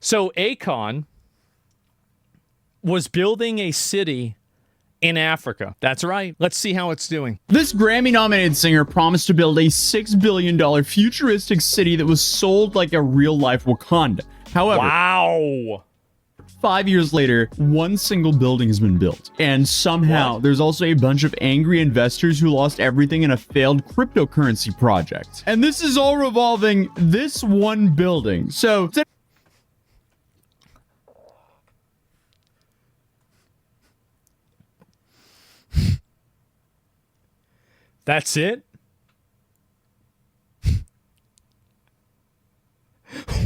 So Akon was building a city in Africa. That's right. Let's see how it's doing. This Grammy-nominated singer promised to build a $6 billion futuristic city that was sold like a real-life Wakanda. However, wow. 5 years later, one single building has been built. And somehow, there's also a bunch of angry investors who lost everything in a failed cryptocurrency project. And this is all revolving this one building. So, that's it?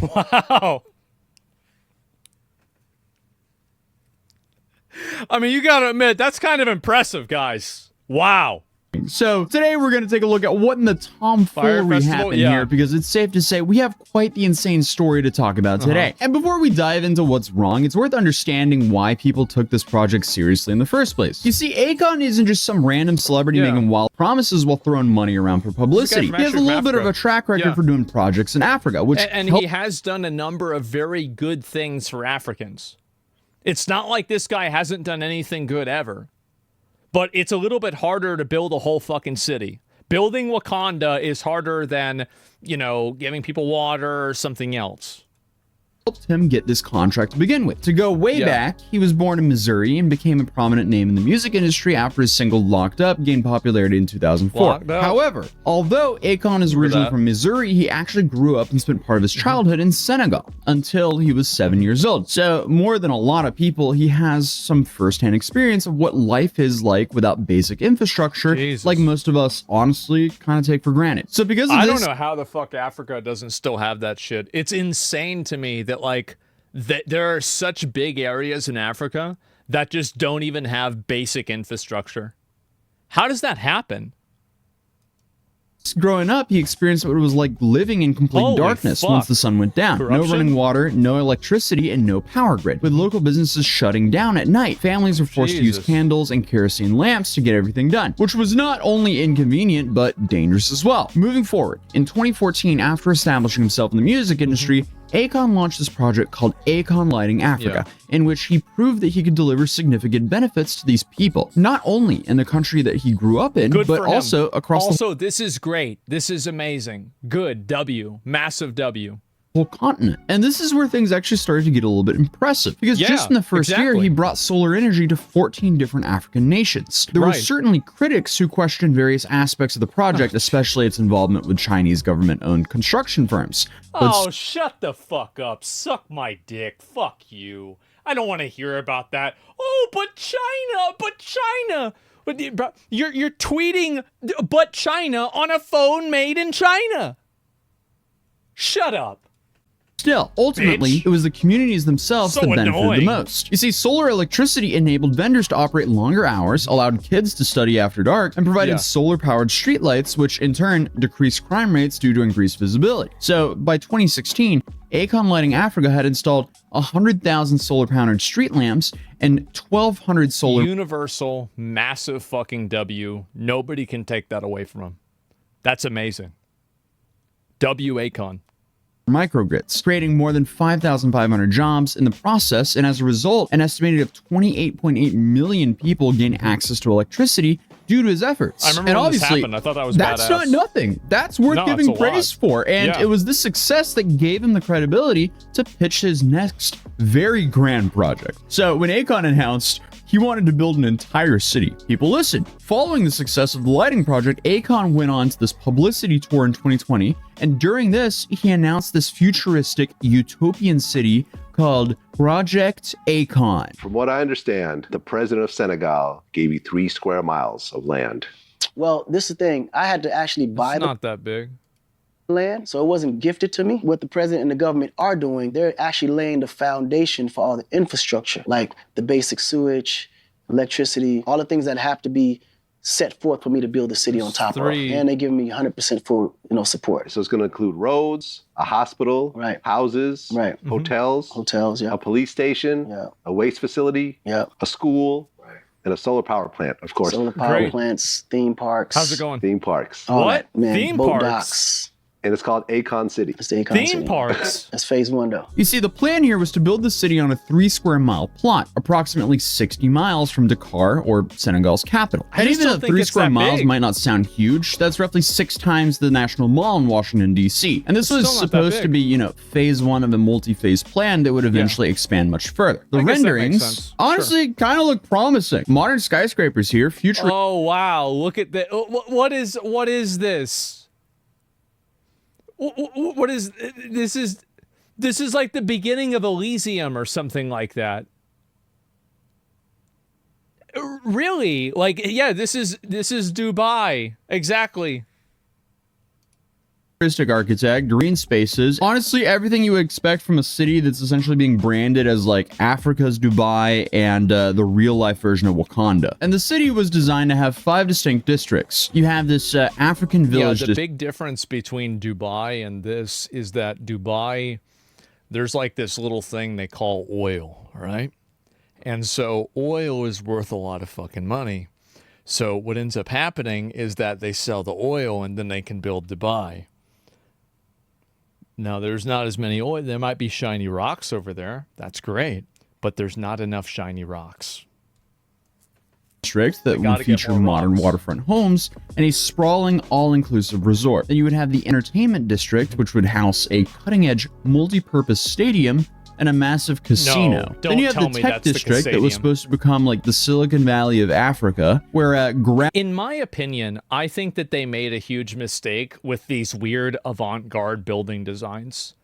Wow. I mean, you gotta admit, that's kind of impressive, guys. Wow. So today we're going to take a look at what in the tomfoolery happened here, because it's safe to say we have quite the insane story to talk about today. And before we dive into what's wrong, it's worth understanding why people took this project seriously in the first place. You see, Akon isn't just some random celebrity making wild promises while throwing money around for publicity. He has a little bit of a track record for doing projects in Africa, which and he has done a number of very good things for Africans. It's not like this guy hasn't done anything good ever. But it's a little bit harder to build a whole fucking city. Building Wakanda is harder than, you know, giving people water or something else. Helped him get this contract to begin with. To go way back, he was born in Missouri and became a prominent name in the music industry after his single Locked Up gained popularity in 2004. However, although Akon is originally from Missouri, he actually grew up and spent part of his childhood in Senegal until he was 7 years old. So more than a lot of people, he has some firsthand experience of what life is like without basic infrastructure, like most of us honestly kind of take for granted. So because of I this, don't know how the fuck Africa doesn't still have that shit. It's insane to me that there are such big areas in Africa that just don't even have basic infrastructure. How does that happen? growing up, he experienced what it was like living in complete darkness once the sun went down. No running water, no electricity, and no power grid. With local businesses shutting down at night, families were forced to use candles and kerosene lamps to get everything done, which was not only inconvenient, but dangerous as well. Moving forward, in 2014, after establishing himself in the music industry, Akon launched this project called Akon Lighting Africa, in which he proved that he could deliver significant benefits to these people, not only in the country that he grew up in, but also across the this is great. This is amazing. Good. W. Massive W. whole continent. And this is where things actually started to get a little bit impressive, because just in the first year, he brought solar energy to 14 different African nations. There were certainly critics who questioned various aspects of the project, especially its involvement with Chinese government-owned construction firms. Oh, shut the fuck up. Suck my dick. Fuck you. I don't want to hear about that. Oh, but China. You're tweeting "but China" on a phone made in China. Shut up. Still, ultimately, it was the communities themselves that benefited the most. You see, solar electricity enabled vendors to operate longer hours, allowed kids to study after dark, and provided solar-powered streetlights, which in turn decreased crime rates due to increased visibility. So, by 2016, Akon Lighting Africa had installed 100,000 solar-powered street lamps and 1,200 solar... Universal, massive fucking W. Nobody can take that away from him. That's amazing. W. Akon. microgrids, creating more than 5,500 jobs in the process, and as a result, an estimated of 28.8 million people gain access to electricity due to his efforts. I remember when this happened. I thought that was that's not nothing. That's worth giving praise for, and it was this success that gave him the credibility to pitch his next very grand project. So when Akon announced he wanted to build an entire city, people listened. Following the success of the lighting project, Akon went on to this publicity tour in 2020, and during this, he announced this futuristic utopian city called Project Akon. From what I understand, the president of Senegal gave you 3 square miles of land. Well, this is the thing. I had to actually buy not that big land, so it wasn't gifted to me. What the president and the government are doing, they're actually laying the foundation for all the infrastructure, like the basic sewage, electricity, all the things that have to be set forth for me to build the city on top of. And they give me 100% full, support. So it's going to include roads, a hospital, houses, hotels, a police station, a waste facility, a school, and a solar power plant, of course. Solar power plants, theme parks. How's it going? Theme parks. What? Man, theme boat parks? docks. and it's called Akon City. It's the Akon Theme City. parks. That's phase 1 though. You see, the plan here was to build the city on a 3 square mile plot, approximately 60 miles from Dakar, or Senegal's capital. And just even don't though think 3 it's square that miles big. might not sound huge, that's roughly 6 times the National Mall in Washington, D.C. And this was still not that supposed to big. be, you know, phase 1 of a multi-phase plan that would eventually expand much further. The I guess that makes renderings sense. honestly kind of look promising. Modern skyscrapers here, future. Oh wow! Look at that. What is this? What is this? This is like the beginning of Elysium or something like that. Really? Like, yeah, this is Dubai. Exactly. Architect, green spaces, honestly everything you would expect from a city that's essentially being branded as like Africa's Dubai and the real life version of Wakanda. And the city was designed to have 5 distinct districts. You have this African village. Yeah, the big difference between Dubai and this is that Dubai, there's like this little thing they call oil, right? And so oil is worth a lot of fucking money. So what ends up happening is that they sell the oil and then they can build Dubai. Now, there's not as many oil. There might be shiny rocks over there. That's great. But there's not enough shiny rocks. District that gotta would get feature more modern rocks. waterfront homes and a sprawling all-inclusive resort. Then you would have the entertainment district, which would house a cutting-edge multi-purpose stadium and a massive casino. don't Then you have tell the me tech that's the district that was Casadium. supposed to become like the Silicon Valley of Africa, where In my opinion, I think that they made a huge mistake with these weird avant-garde building designs.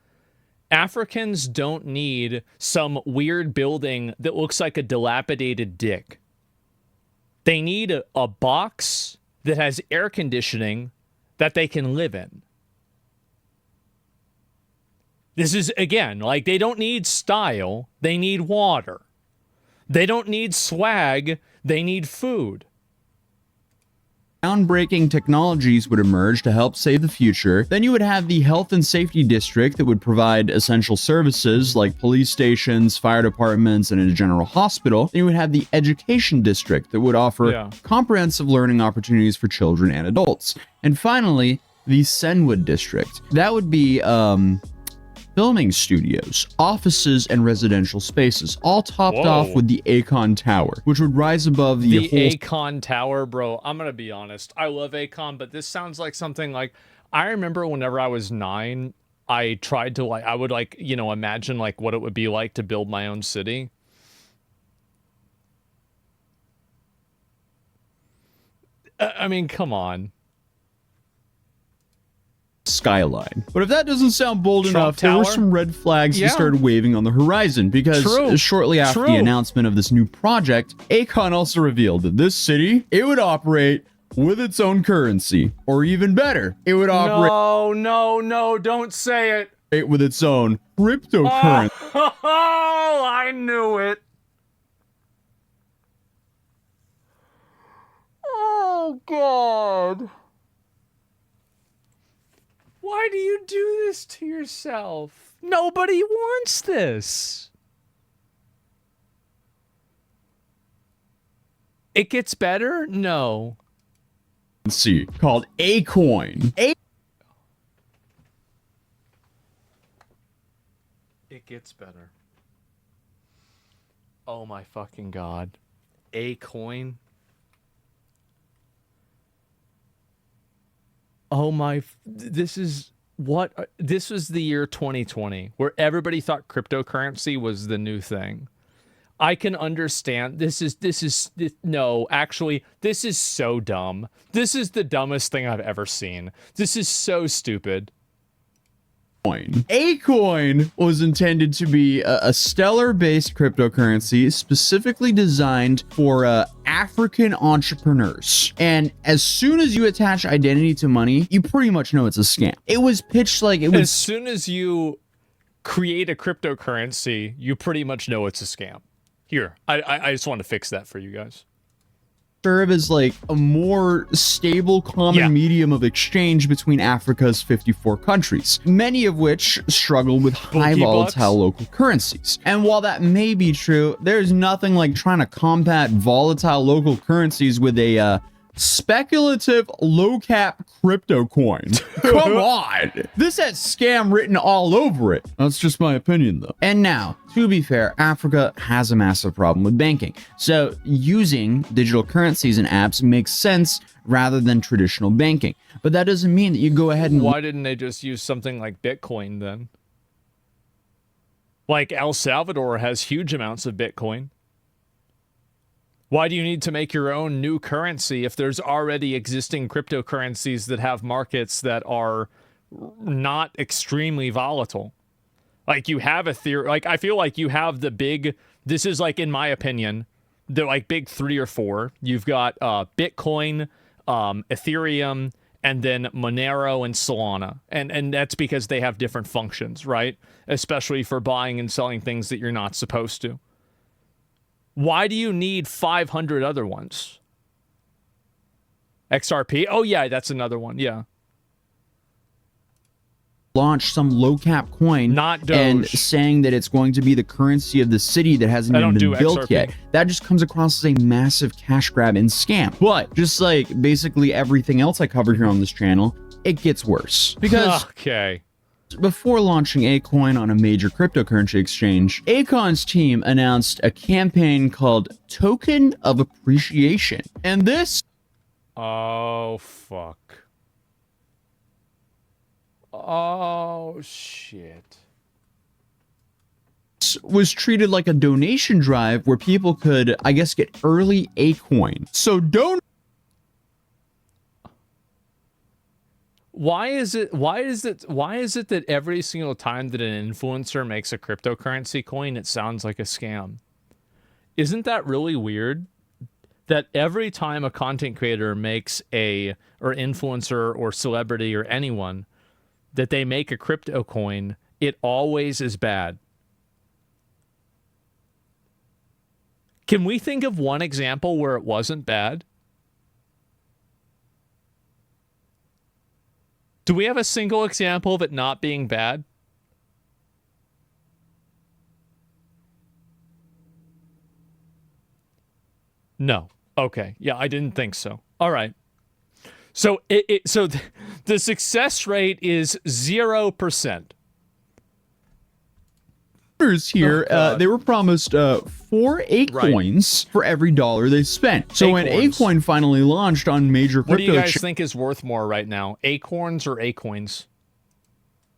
Africans don't need some weird building that looks like a dilapidated dick. They need a box that has air conditioning that they can live in. This is, again, like, they don't need style, they need water. They don't need swag, they need food. groundbreaking technologies would emerge to help save the future. Then you would have the health and safety district that would provide essential services like police stations, fire departments, and a general hospital. Then you would have the education district that would offer comprehensive learning opportunities for children and adults. And finally, the Senwood district. That would be filming studios, offices, and residential spaces, all topped off with the Akon Tower, which would rise above the whole Akon Tower, bro. I'm gonna be honest. I love Akon, but this sounds like something like, I remember whenever I was 9, I tried to I would imagine like what it would be like to build my own city. I mean, come on. skyline. But if that doesn't sound bold Trump enough, there were Tower? some red flags Yeah. that started waving on the horizon because shortly after the announcement of this new project, Akon also revealed that this city, it would operate with its own currency, or even better, it would operate No, don't say it. with its own cryptocurrency. Oh, I knew it. Oh, God. Why do you do this to yourself? Nobody wants this. It gets better? No. Called Acoin. It gets better. Oh my fucking God. A coin? Oh my, this is this was the year 2020 where everybody thought cryptocurrency was the new thing. I can understand. No, actually, this is so dumb. This is the dumbest thing I've ever seen. This is so stupid. Acoin was intended to be a stellar-based cryptocurrency specifically designed for African entrepreneurs. And as soon as you attach identity to money, you pretty much know it's a scam. It was pitched like it was. As soon as you create a cryptocurrency, you pretty much know it's a scam. Here, I just want to fix that for you guys. Serve as like a more stable common medium of exchange between Africa's 54 countries, many of which struggle with high volatile local currencies. And while that may be true, there's nothing like trying to combat volatile local currencies with a speculative low-cap crypto coin. Come on. This has scam written all over it. That's just my opinion, though. And now, to be fair, Africa has a massive problem with banking. So using digital currencies and apps makes sense rather than traditional banking. But that doesn't mean that you go ahead and... Why didn't they just use something like Bitcoin then? Like El Salvador has huge amounts of Bitcoin. Why do you need to make your own new currency if there's already existing cryptocurrencies that have markets that are not extremely volatile? Like you have Ethereum, like I feel like you have the big, this is like, in my opinion, the like big 3 or 4. You've got Bitcoin, Ethereum, and then Monero and Solana. And that's because they have different functions, right? Especially for buying and selling things that you're not supposed to. Why do you need 500 other ones? XRP? Oh, yeah, that's another one. Yeah. Launch some low-cap coin Not Doge. And saying that it's going to be the currency of the city that hasn't even been built XRP. yet. That just comes across as a massive cash grab and scam. But just like basically everything else I covered here on this channel, it gets worse. Because okay. Before launching Akon on a major cryptocurrency exchange, Akon's team announced a campaign called Token of Appreciation. And this... Oh, fuck. Oh, shit. Was treated like a donation drive where people could, I guess, get early Akon. So don't... Why is it that every single time that an influencer makes a cryptocurrency coin, it sounds like a scam? Isn't that really weird? That every time a content creator makes or influencer or celebrity or anyone, that they make a crypto coin, it always is bad. Can we think of one example where it wasn't bad? Do we have a single example of it not being bad? No. Okay. Yeah, I didn't think so. All right. So the success rate is 0%. Here, they were promised 4 Akoins for every $1 they spent. So when Akon finally launched on major crypto... What do you guys think is worth more right now? Acorns or Acoins?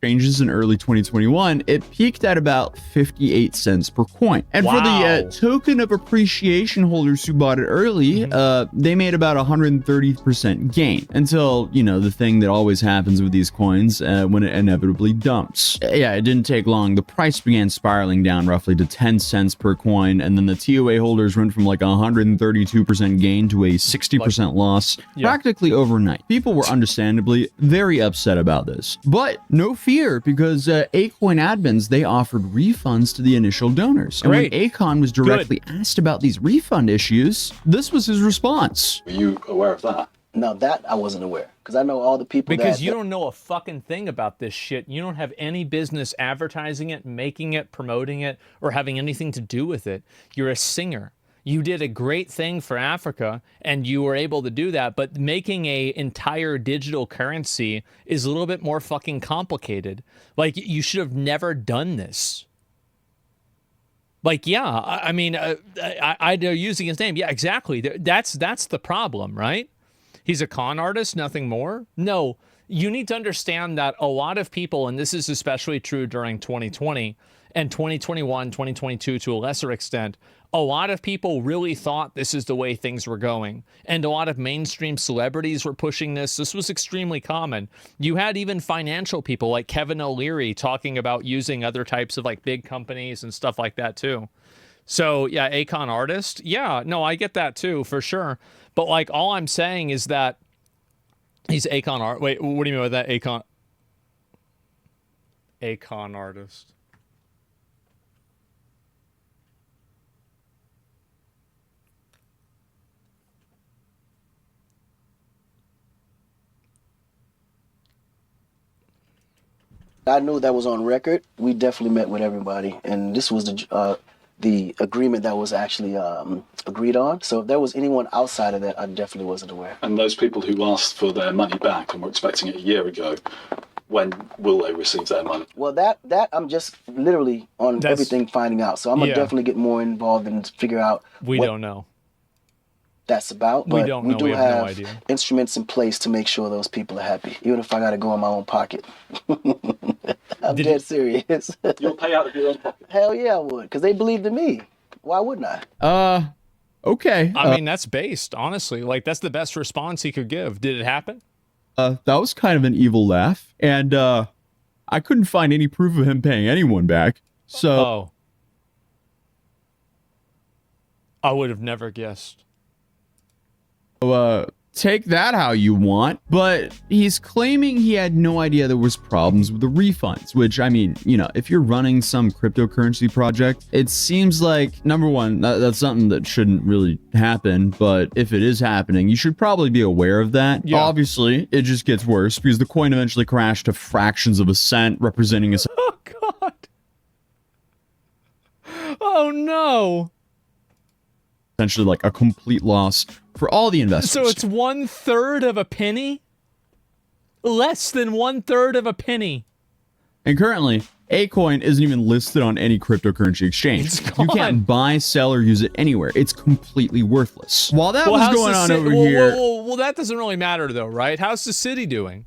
Exchanges in early 2021, it peaked at about 58 cents per coin. And for the token of appreciation holders who bought it early, they made about 130% gain until, you know, the thing that always happens with these coins when it inevitably dumps. Yeah, it didn't take long. The price began spiraling down roughly to 10 cents per coin, and then the TOA holders went from like 132% gain to a 60% loss practically overnight. People were understandably very upset about this, but no fear, because Akon admins, they offered refunds to the initial donors. And when Akon was directly asked about these refund issues, this was his response. Were you aware of that? No, that I wasn't aware, because I know all the people Because you don't know a fucking thing about this shit. You don't have any business advertising it, making it, promoting it, or having anything to do with it. You're a singer. You did a great thing for Africa, and you were able to do that, but making a entire digital currency is a little bit more fucking complicated. Like, you should have never done this. Like, yeah, I mean, they're using his name. Yeah, exactly. That's the problem, right? He's a con artist, nothing more. No, you need to understand that a lot of people, and this is especially true during 2020 and 2021, 2022 to a lesser extent, a lot of people really thought this is the way things were going. And a lot of mainstream celebrities were pushing this. This was extremely common. You had even financial people like Kevin O'Leary talking about using other types of like big companies and stuff like that too. So yeah, Akon artist. Yeah, no, I get that too, for sure. But like, all I'm saying is that he's Akon art. Wait, what do you mean by that? Akon artist. I knew that was on record. We definitely met with everybody, and this was the the agreement that was actually agreed on. So if there was anyone outside of that, I definitely wasn't aware. And those people who asked for their money back and were expecting it a year ago, when will they receive their money? Well, that I'm just literally on everything finding out. So I'm gonna definitely get more involved and figure out. We don't know. That's about. But we don't know. We do we have no idea. Instruments in place to make sure those people are happy, even if I got to go in my own pocket. I'm dead serious. You'll pay out of your own pocket? Hell yeah, I would, because they believed in me. Why wouldn't I? Okay. I mean, that's based, honestly. Like, that's the best response he could give. Did it happen? That was kind of an evil laugh, and I couldn't find any proof of him paying anyone back. So, I would have never guessed. Take that how you want, but he's claiming he had no idea there was problems with the refunds, which, I mean, you know, if you're running some cryptocurrency project, it seems like, number one, that's something that shouldn't really happen, but if it is happening, you should probably be aware of that. Yeah. Obviously, it just gets worse because the coin eventually crashed to fractions of a cent, representing a... Oh, God. Oh, no. Essentially like a complete loss for all the investors. So it's 1/3 of a penny? Less than 1/3 of a penny. And currently, Akon isn't even listed on any cryptocurrency exchange. You can't buy, sell, or use it anywhere. It's completely worthless. While that was going on over here... Well, that doesn't really matter, though, right? How's the city doing?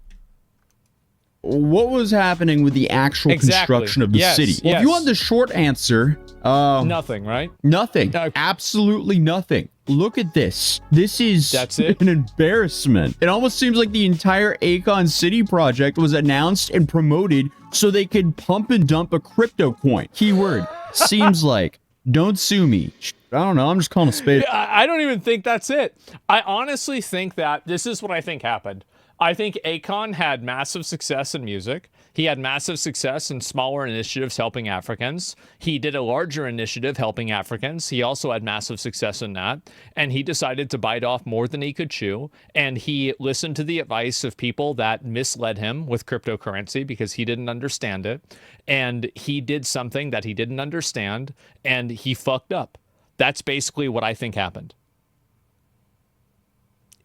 What was happening with the actual construction of the city? Well, if you want the short answer... nothing, right? Nothing. Absolutely nothing. Look at this. This is an embarrassment. It almost seems like the entire Akon City project was announced and promoted so they could pump and dump a crypto coin. Keyword, seems like. Don't sue me. I don't know. I'm just calling a spade. I don't even think that's it. I honestly think that this is what I think happened. I think Akon had massive success in music. He had massive success in smaller initiatives helping Africans. He did a larger initiative helping Africans. He also had massive success in that. And he decided to bite off more than he could chew. And he listened to the advice of people that misled him with cryptocurrency because he didn't understand it. And he did something that he didn't understand, and he fucked up. That's basically what I think happened.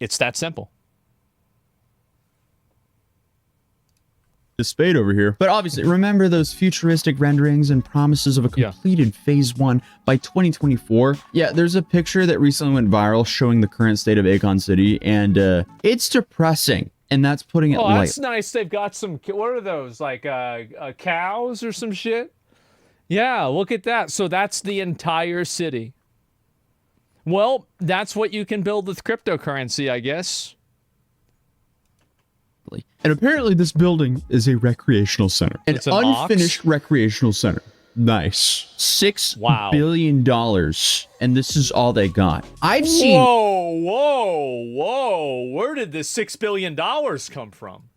It's that simple. The spade over here. But obviously, remember those futuristic renderings and promises of a completed phase 1 by 2024? Yeah, there's a picture that recently went viral showing the current state of Akon City, and it's depressing. And that's putting it light. Oh, that's nice. They've got some, what are those, like cows or some shit? Yeah, look at that. So that's the entire city. Well, that's what you can build with cryptocurrency, I guess. And apparently this building is a recreational center. An unfinished recreational center. Nice. $6 billion. And this is all they got. I've seen... Whoa. Where did this $6 billion come from?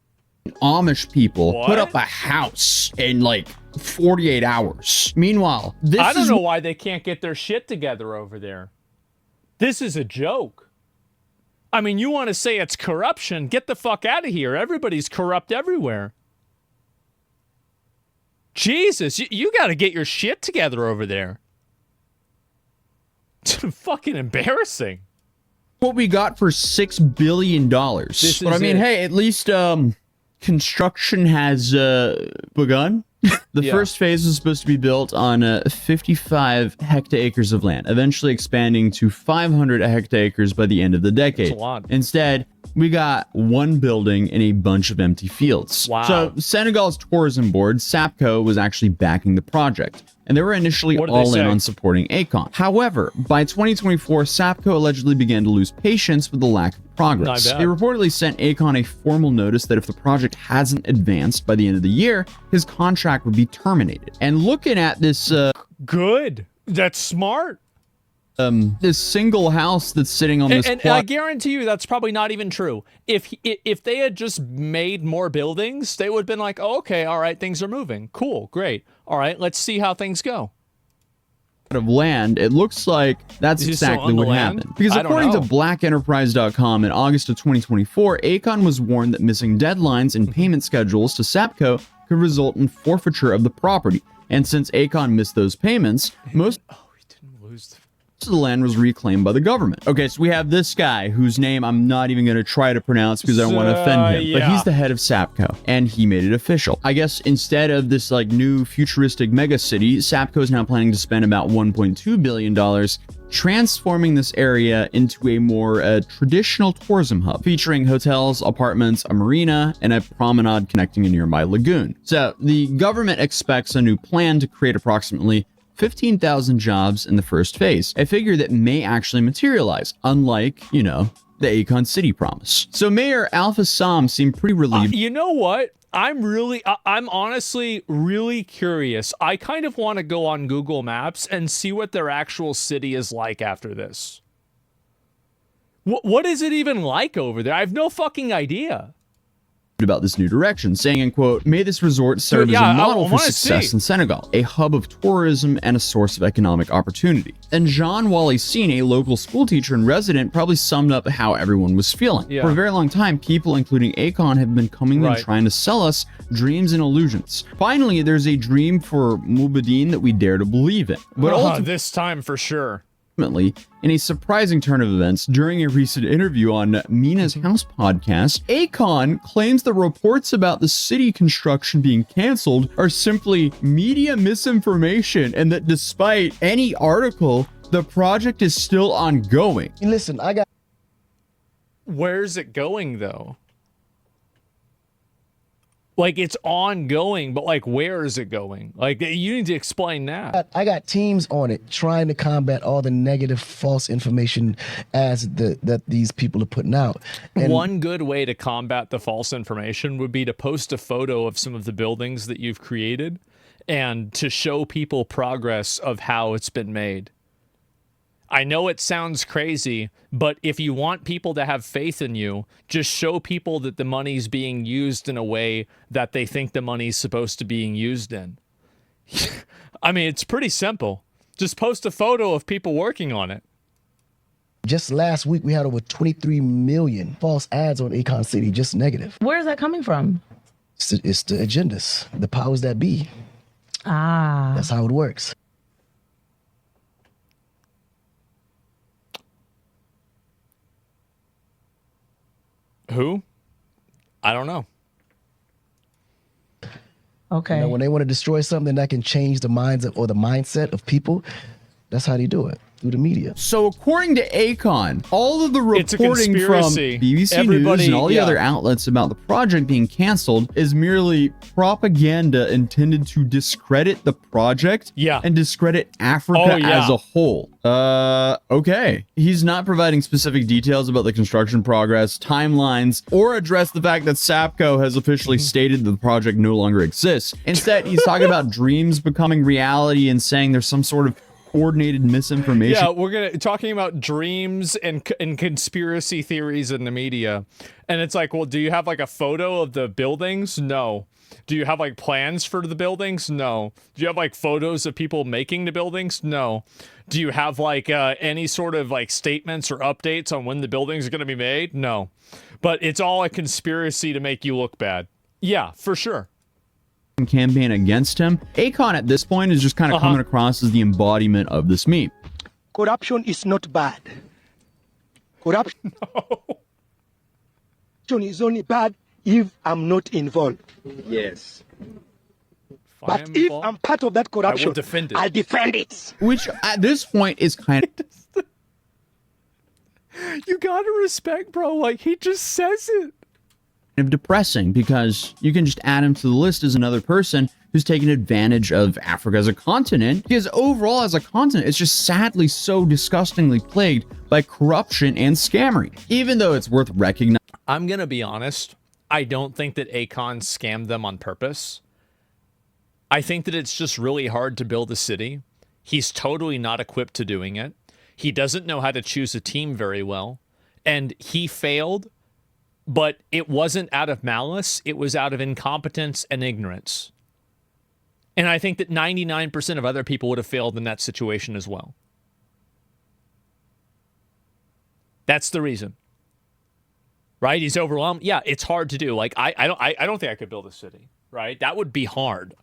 Amish people put up a house in like 48 hours. Meanwhile, I don't know why they can't get their shit together over there. This is a joke. I mean, you want to say it's corruption? Get the fuck out of here. Everybody's corrupt everywhere. Jesus, you got to get your shit together over there. It's fucking embarrassing. What we got for $6 billion. But I mean, hey, at least construction has begun. The first phase was supposed to be built on 55 hectares of land, eventually expanding to 500 hectares by the end of the decade. That's a lot. Instead, we got one building and a bunch of empty fields. Wow. So Senegal's tourism board, SAPCO, was actually backing the project, and they were initially all in on supporting Akon. However, by 2024, SAPCO allegedly began to lose patience with the lack of progress. They reportedly sent Akon a formal notice that if the project hasn't advanced by the end of the year, his contract would be terminated. And looking at this... Good. That's smart. This single house that's sitting on this plot. And I guarantee you that's probably not even true. If they had just made more buildings, they would have been like, oh, okay, all right, things are moving. Cool, great. All right, let's see how things go. Of land, it looks like that's exactly what happened. Because according to blackenterprise.com, in August of 2024, Akon was warned that missing deadlines and payment schedules to SAPCO could result in forfeiture of the property. And since Akon missed those payments, most... So the land was reclaimed by the government. Okay, so we have this guy whose name I'm not even going to try to pronounce because I don't want to offend him. But he's the head of Sapco, and he made it official. I guess instead of this like new futuristic mega city, Sapco is now planning to spend about $1.2 billion transforming this area into a more traditional tourism hub, featuring hotels, apartments, a marina, and a promenade connecting a nearby lagoon. So the government expects a new plan to create approximately 15,000 jobs in the first phase, a figure that may actually materialize, unlike, you know, the Akon City promise. So Mayor Alpha Sam seemed pretty relieved. You know what? I'm honestly really curious. I kind of want to go on Google Maps and see what their actual city is like after this. What is it even like over there? I have no fucking idea. About this new direction, saying, in quote, may this resort serve as a model for success in Senegal, a hub of tourism and a source of economic opportunity. And Jean Wally Seen, a local school teacher and resident, probably summed up how everyone was feeling. For a very long time, people, including Akon, have been coming and trying to sell us dreams and illusions. Finally, there's a dream for Mubadeen that we dare to believe in. But this time for sure. Ultimately, in a surprising turn of events, during a recent interview on Mina's House podcast, Akon claims the reports about the city construction being canceled are simply media misinformation, and that despite any article, the project is still ongoing. Listen, Where's it going, though? Like, it's ongoing, but like, where is it going? Like, you need to explain that. I got teams on it trying to combat all the negative, false information that these people are putting out. And one good way to combat the false information would be to post a photo of some of the buildings that you've created and to show people progress of how it's been made. I know it sounds crazy, but if you want people to have faith in you, just show people that the money's being used in a way that they think the money's supposed to be being used in. I mean, it's pretty simple. Just post a photo of people working on it. Just last week, we had over 23 million false ads on Akon City, just negative. Where is that coming from? It's the agendas, the powers that be. Ah. That's how it works. Who? I don't know. Okay. You know, when they want to destroy something that can change the minds or the mindset of people, that's how they do it, through the media. So according to Akon, all of the reporting from BBC News and all the other outlets about the project being canceled is merely propaganda intended to discredit the project and discredit Africa as a whole. Okay. He's not providing specific details about the construction progress, timelines, or address the fact that Sapco has officially stated that the project no longer exists. Instead, he's talking about dreams becoming reality and saying there's some sort of coordinated misinformation. Yeah, we're talking about dreams and conspiracy theories in the media. And it's like, well, do you have like a photo of the buildings? No. Do you have like plans for the buildings? No. Do you have like photos of people making the buildings? No. Do you have like any sort of like statements or updates on when the buildings are going to be made? No. But it's all a conspiracy to make you look bad. Yeah, for sure. Campaign against him. Akon at this point is just kind of coming across as the embodiment of this meme. Corruption is not bad. Corruption is only bad if I'm not involved. Yes. But if I'm part of that corruption, I'll defend it. Which at this point is kind of... You gotta respect, bro. Like, he just says it. Depressing, because you can just add him to the list as another person who's taken advantage of Africa as a continent, because overall as a continent it's just sadly so disgustingly plagued by corruption and scammery. Even though it's worth recognizing, I'm gonna be honest, I don't think that Akon scammed them on purpose. I think that it's just really hard to build a city. He's totally not equipped to doing it. He doesn't know how to choose a team very well, and he failed. But it wasn't out of malice, it was out of incompetence and ignorance. And I think that 99% of other people would have failed in that situation as well. That's the reason. Right? He's overwhelmed. Yeah, it's hard to do. Like, I don't think I could build a city, right? That would be hard.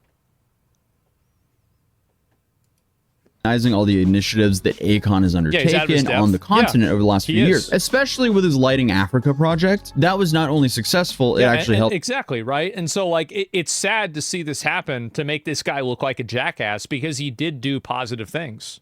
all the initiatives that Akon has undertaken on the continent over the last few years, especially with his Lighting Africa project. That was not only successful, it actually helped. Exactly, right? And so, like, it's sad to see this happen, to make this guy look like a jackass, because he did do positive things.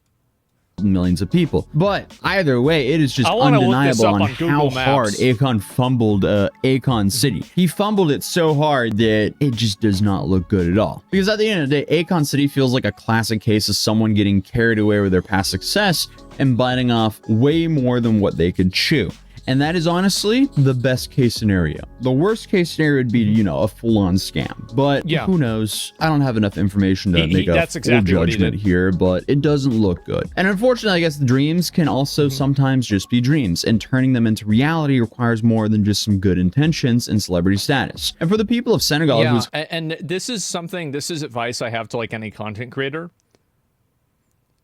Millions of people. But either way, it is just undeniable on how hard Akon fumbled Akon City. He fumbled it so hard that it just does not look good at all. Because at the end of the day, Akon City feels like a classic case of someone getting carried away with their past success and biting off way more than what they could chew. And that is honestly the best case scenario. The worst case scenario would be, you know, a full-on scam. But who knows? I don't have enough information to make a full judgment here, but it doesn't look good. And unfortunately, I guess dreams can also sometimes just be dreams, and turning them into reality requires more than just some good intentions and celebrity status. And for the people of Senegal, and this is advice I have to, like, any content creator.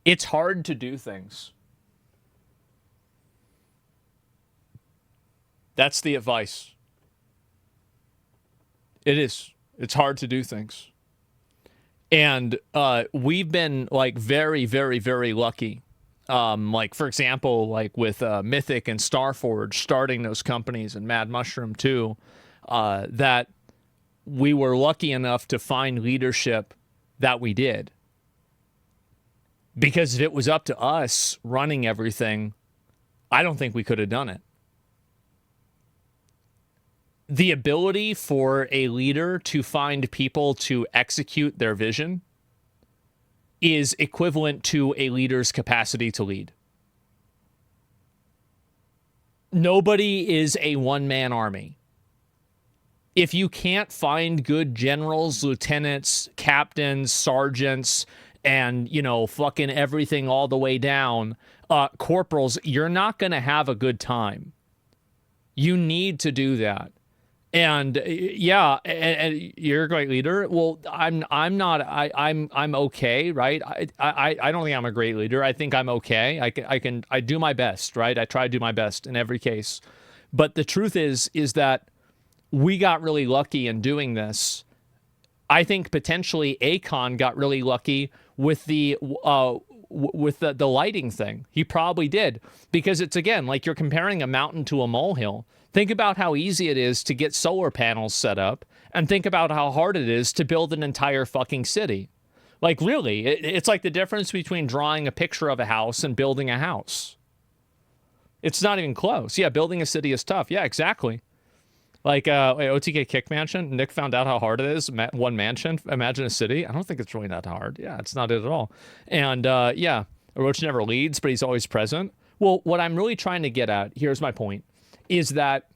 It's hard to do things. That's the advice. It is. It's hard to do things. And we've been, like, very, very, very lucky. Like, for example, like with Mythic and Starforge starting those companies, and Mad Mushroom too, that we were lucky enough to find leadership that we did. Because if it was up to us running everything, I don't think we could have done it. The ability for a leader to find people to execute their vision is equivalent to a leader's capacity to lead. Nobody is a one-man army. If you can't find good generals, lieutenants, captains, sergeants, and, you know, fucking everything all the way down, corporals, you're not going to have a good time. You need to do that. And and you're a great leader. Well, I'm not. I'm okay, right? I don't think I'm a great leader. I think I'm okay. I do my best, right? I try to do my best in every case. But the truth is that we got really lucky in doing this. I think potentially Akon got really lucky with the lighting thing. He probably did, because it's, again, like you're comparing a mountain to a molehill. Think about how easy it is to get solar panels set up, and think about how hard it is to build an entire fucking city. Like, really, it's like the difference between drawing a picture of a house and building a house. It's not even close. Yeah, building a city is tough. Yeah, exactly. Like OTK Kick Mansion, Nick found out how hard it is. One mansion, imagine a city. I don't think it's really that hard. Yeah, it's not it at all. And Orochi never leads, but he's always present. Well, what I'm really trying to get at, here's my point, is that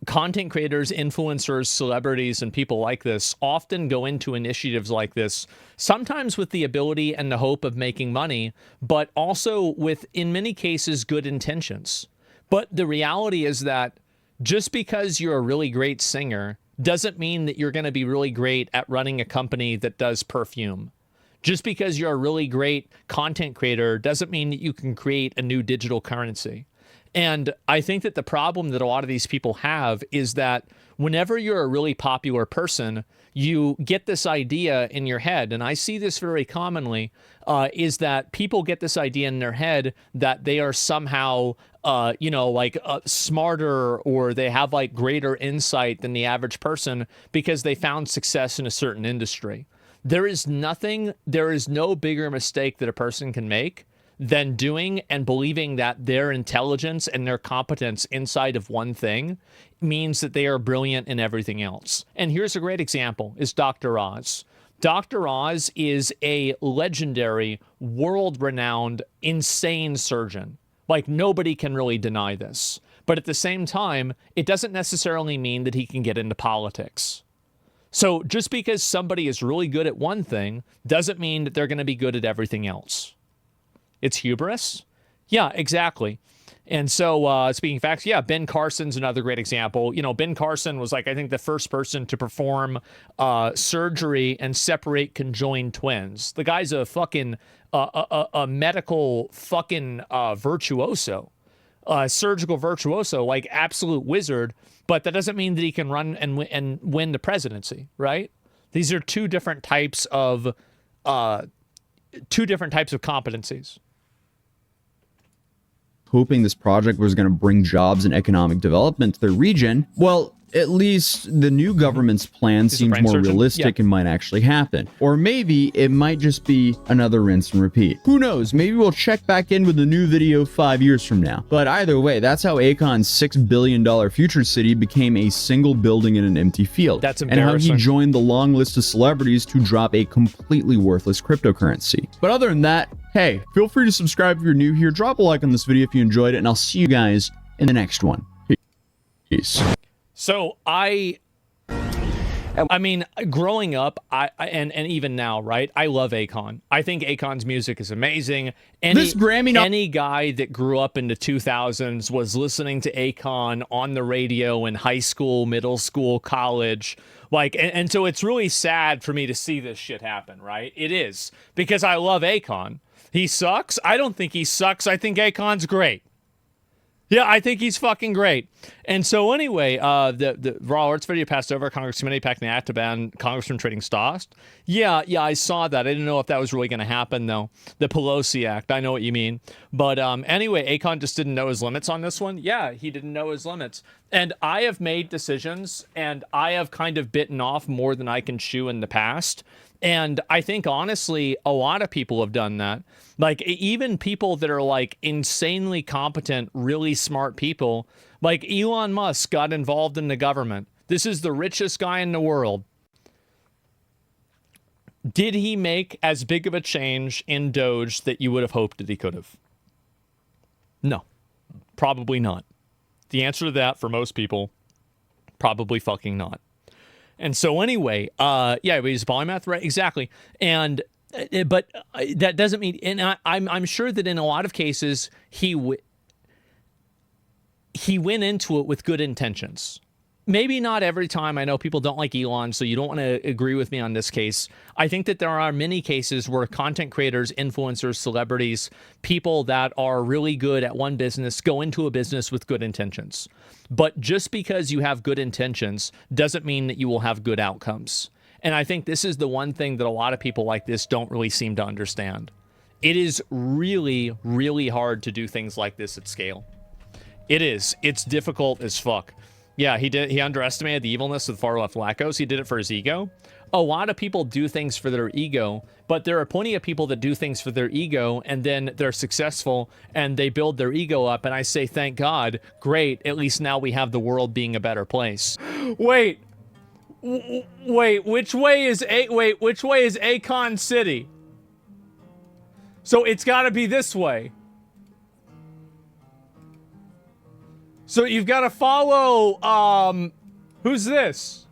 content creators, influencers, celebrities, and people like this often go into initiatives like this, sometimes with the ability and the hope of making money, but also with, in many cases, good intentions. But the reality is that just because you're a really great singer doesn't mean that you're going to be really great at running a company that does perfume. Just because you're a really great content creator doesn't mean that you can create a new digital currency. And I think that the problem that a lot of these people have is that whenever you're a really popular person, you get this idea in your head, and I see this very commonly, is that people get this idea in their head that they are somehow, smarter, or they have like greater insight than the average person because they found success in a certain industry. There is no bigger mistake that a person can make than doing and believing that their intelligence and their competence inside of one thing means that they are brilliant in everything else. And here's a great example, is Dr. Oz. Dr. Oz is a legendary, world-renowned, insane surgeon. Like, nobody can really deny this. But at the same time, it doesn't necessarily mean that he can get into politics. So just because somebody is really good at one thing doesn't mean that they're going to be good at everything else. It's hubris? Yeah, exactly. And so, speaking of facts, yeah, Ben Carson's another great example. You know, Ben Carson was, like, I think the first person to perform surgery and separate conjoined twins. The guy's a fucking, a medical fucking virtuoso. Surgical virtuoso, like absolute wizard, but that doesn't mean that he can run and win the presidency, right? These are two different types of two different types of competencies. Hoping this project was going to bring jobs and economic development to the region, well, at least the new government's plan seems more realistic and might actually happen. Or maybe it might just be another rinse and repeat. Who knows? Maybe we'll check back in with a new video 5 years from now. But either way, that's how Akon's $6 billion future city became a single building in an empty field. That's embarrassing. And how he joined the long list of celebrities to drop a completely worthless cryptocurrency. But other than that, hey, feel free to subscribe if you're new here. Drop a like on this video if you enjoyed it, and I'll see you guys in the next one. Peace. So I mean, growing up, and even now, right? I love Akon. I think Akon's music is amazing. Any guy that grew up in the 2000s was listening to Akon on the radio in high school, middle school, college. Like, and so it's really sad for me to see this shit happen, right? It is, because I love Akon. He sucks? I don't think he sucks. I think Akon's great. Yeah, I think he's fucking great. And so anyway, the Raw Arts video passed over. Congressman Apak the act to ban Congressman trading stocks. Yeah, I saw that. I didn't know if that was really going to happen, though. The Pelosi Act, I know what you mean. But anyway, Akon just didn't know his limits on this one. Yeah, he didn't know his limits. And I have made decisions, and I have kind of bitten off more than I can chew in the past. And I think, honestly, a lot of people have done that. Like, even people that are, like, insanely competent, really smart people, like Elon Musk got involved in the government. This is the richest guy in the world. Did he make as big of a change in Doge that you would have hoped that he could have? No, probably not. The answer to that, for most people, probably fucking not. And so anyway, yeah, he's a polymath, right? Exactly. And but that doesn't mean, and I'm sure that in a lot of cases he went into it with good intentions. Maybe not every time. I know people don't like Elon, so you don't want to agree with me on this case. I think that there are many cases where content creators, influencers, celebrities, people that are really good at one business go into a business with good intentions. But just because you have good intentions doesn't mean that you will have good outcomes. And I think this is the one thing that a lot of people like this don't really seem to understand. It is really, really hard to do things like this at scale. It is. It's difficult as fuck. Yeah, he underestimated the evilness of the far left wackos. He did it for his ego. A lot of people do things for their ego, but there are plenty of people that do things for their ego and then they're successful and they build their ego up. And I say, thank God, great. At least now we have the world being a better place. Wait, which way is Akon City? So it's got to be this way. So you've got to follow, who's this?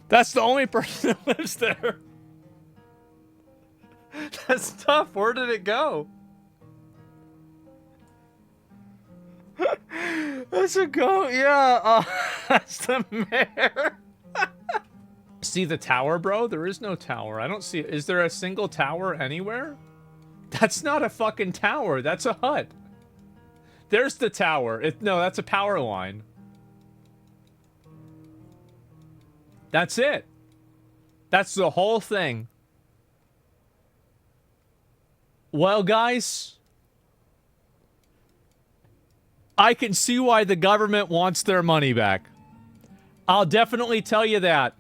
That's the only person that lives there. That's tough. Where did it go? That's a goat, yeah. That's the mayor. See the tower, bro? There is no tower. I don't see it. Is there a single tower anywhere? That's not a fucking tower. That's a hut. There's the tower. No, that's a power line. That's it. That's the whole thing. Well, guys, I can see why the government wants their money back. I'll definitely tell you that.